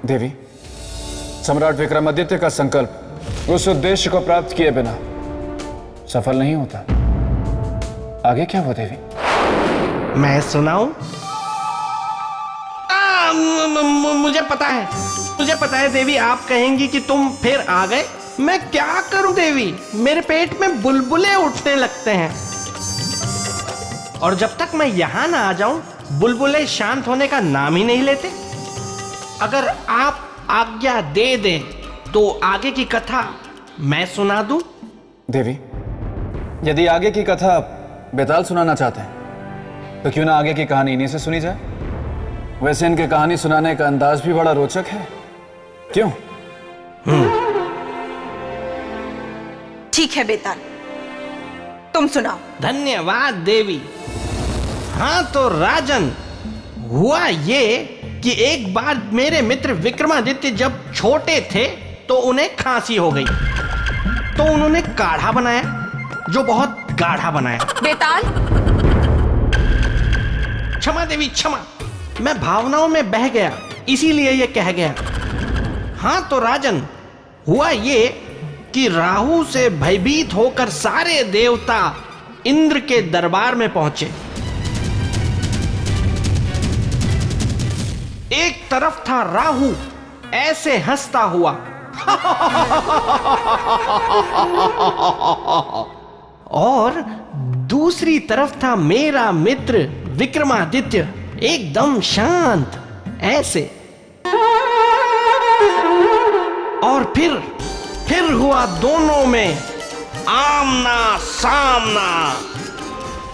देवी, सम्राट विक्रमादित्य का संकल्प उस उद्देश्य को प्राप्त किए बिना सफल नहीं होता। आगे क्या हुआ देवी? मैं सुनाऊं? मुझे पता है देवी, आप कहेंगी कि तुम फिर आ गए। मैं क्या करूं देवी, मेरे पेट में बुलबुले उठने लगते हैं, और जब तक मैं यहां ना आ जाऊं बुलबुले शांत होने का नाम ही नहीं लेते। अगर आप आज्ञा दे दें तो आगे की कथा मैं सुना दूं। देवी, यदि आगे की कथा बेताल सुनाना चाहते हैं तो क्यों ना आगे की कहानी इन्हीं से सुनी जाए। वैसे इनके कहानी सुनाने का अंदाज भी बड़ा रोचक है, क्यों? ठीक है बेताल, तुम सुनाओ। धन्यवाद देवी। हाँ तो राजन, हुआ ये कि एक बार मेरे मित्र विक्रमादित्य जब छोटे थे तो उन्हें खांसी हो गई, तो उन्होंने काढ़ा बनाया, जो बहुत गाढ़ा बनाया। बेताल, क्षमा देवी क्षमा, मैं भावनाओं में बह गया, इसीलिए ये कह गया। हाँ तो राजन, हुआ ये कि राहु से भयभीत होकर सारे देवता इंद्र के दरबार में पहुंचे। एक तरफ था राहु ऐसे हंसता हुआ और दूसरी तरफ था मेरा मित्र विक्रमादित्य एकदम शांत ऐसे। और फिर हुआ दोनों में आमना सामना।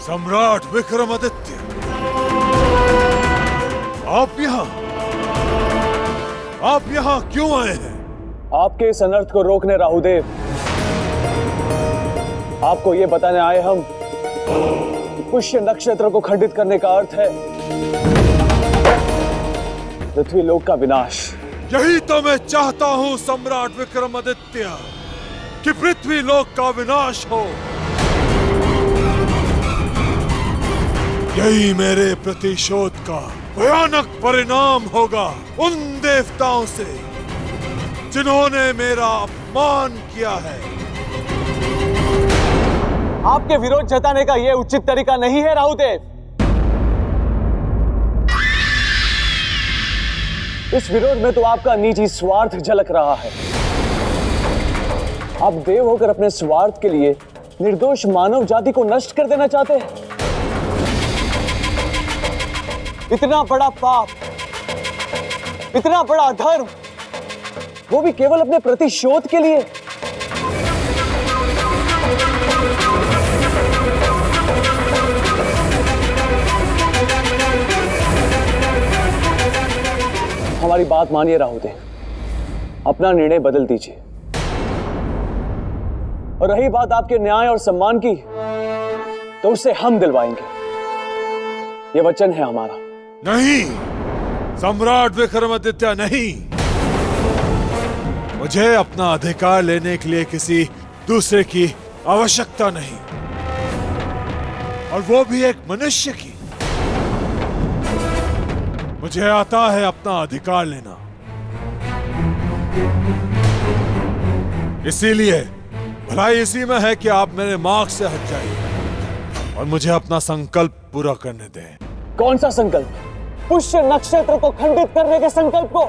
सम्राट विक्रमादित्य, आप यहाँ क्यों आए हैं? आपके इस अनर्थ को रोकने राहुदेव, आपको ये बताने आए हम, पुष्य नक्षत्र को खंडित करने का अर्थ है पृथ्वी लोक का विनाश। यही तो मैं चाहता हूँ सम्राट विक्रमादित्य, कि पृथ्वी लोक का विनाश हो। यही मेरे प्रतिशोध का भयानक परिणाम होगा उन देवताओं से जिन्होंने मेरा अपमान किया है। आपके विरोध जताने का यह उचित तरीका नहीं है राहुदेव। इस विरोध में तो आपका निजी स्वार्थ झलक रहा है। आप देव होकर अपने स्वार्थ के लिए निर्दोष मानव जाति को नष्ट कर देना चाहते हैं। इतना बड़ा पाप, इतना बड़ा अधर्म, वो भी केवल अपने प्रतिशोध के लिए। हमारी बात मानिए राहुदेव, अपना निर्णय बदल दीजिए। और रही बात आपके न्याय और सम्मान की, तो उसे हम दिलवाएंगे, ये वचन है हमारा। नहीं सम्राट विक्रमादित्य, नहीं। मुझे अपना अधिकार लेने के लिए किसी दूसरे की आवश्यकता नहीं, और वो भी एक मनुष्य की। मुझे आता है अपना अधिकार लेना, इसीलिए भलाई इसी में है कि आप मेरे मार्ग से हट जाइए और मुझे अपना संकल्प पूरा करने दें। कौन सा संकल्प? पुष्य नक्षत्र को खंडित करने के संकल्प को?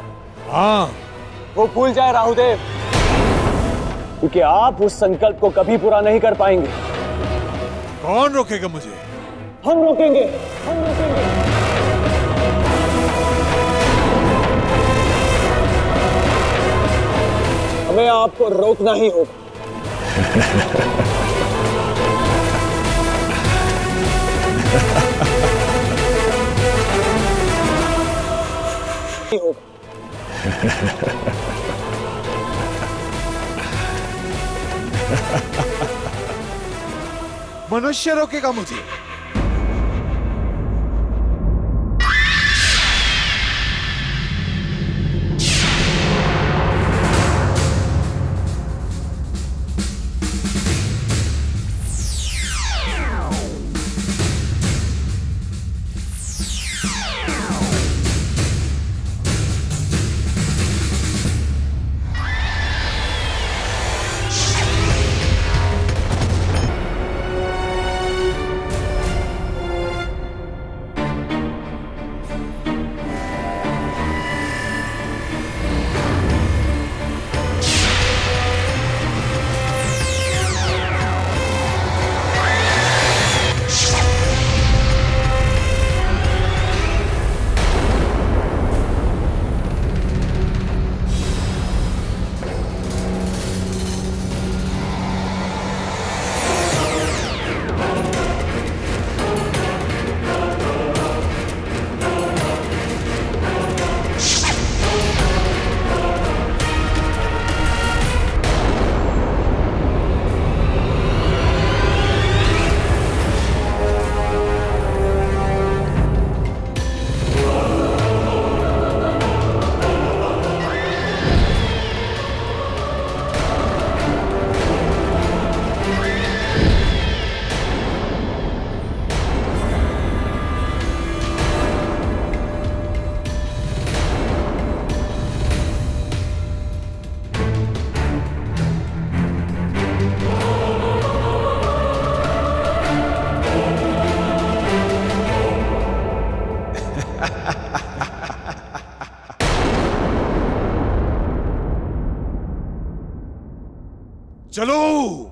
हाँ, वो भूल जाए राहुदेव, क्योंकि आप उस संकल्प को कभी पूरा नहीं कर पाएंगे। कौन रोकेगा मुझे? हम रोकेंगे, हम रोकेंगे। हमें आपको रोकना ही होगा। मनुष्य रोकेगा मुझे? चलो।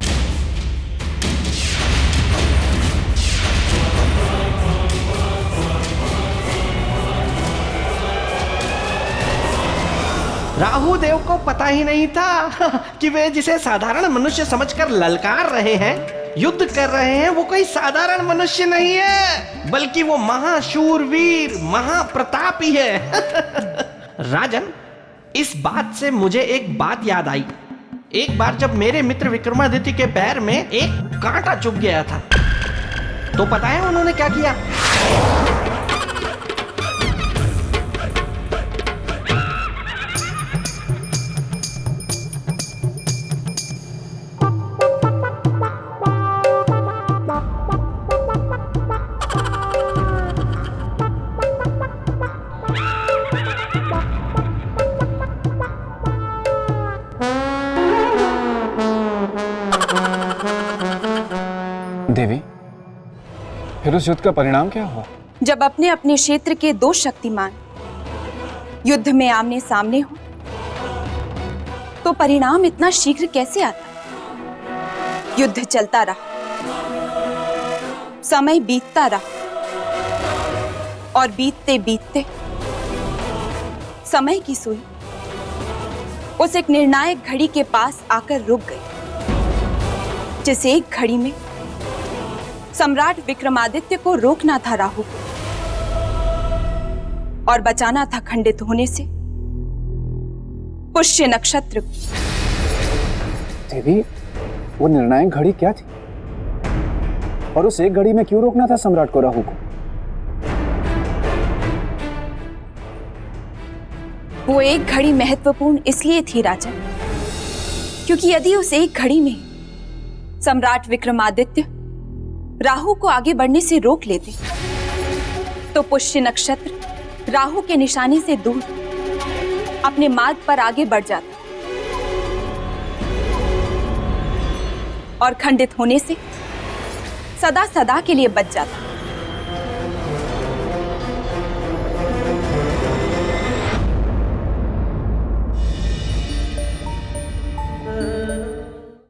राहु देव को पता ही नहीं था कि वे जिसे साधारण मनुष्य समझकर ललकार रहे हैं, युद्ध कर रहे हैं, वो कोई साधारण मनुष्य नहीं है, बल्कि वो महाशूरवीर महाप्रतापी है। राजन, इस बात से मुझे एक बात याद आई। एक बार जब मेरे मित्र विक्रमादित्य के पैर में एक कांटा चुभ गया था, तो पता है उन्होंने क्या किया? देवी, फिर उस युद्ध का परिणाम क्या हुआ? जब अपने अपने क्षेत्र के दो शक्तिमान युद्ध में आमने सामने हो, तो परिणाम इतना शीघ्र कैसे आता? युद्ध चलता रहा, समय बीतता रहा और बीतते बीतते समय की सुई उस एक निर्णायक घड़ी के पास आकर रुक गई, जिस एक घड़ी में सम्राट विक्रमादित्य को रोकना था राहु को और बचाना था खंडित होने से पुष्य नक्षत्र को। देवी, वो निर्णायक घड़ी क्या थी और उस एक घड़ी में क्यों रोकना था सम्राट को राहु को? वो एक घड़ी महत्वपूर्ण इसलिए थी राजन, क्योंकि यदि उस एक घड़ी में सम्राट विक्रमादित्य राहु को आगे बढ़ने से रोक लेते, तो पुष्य नक्षत्र राहु के निशाने से दूर अपने मार्ग पर आगे बढ़ जाता और खंडित होने से सदा सदा के लिए बच जाता।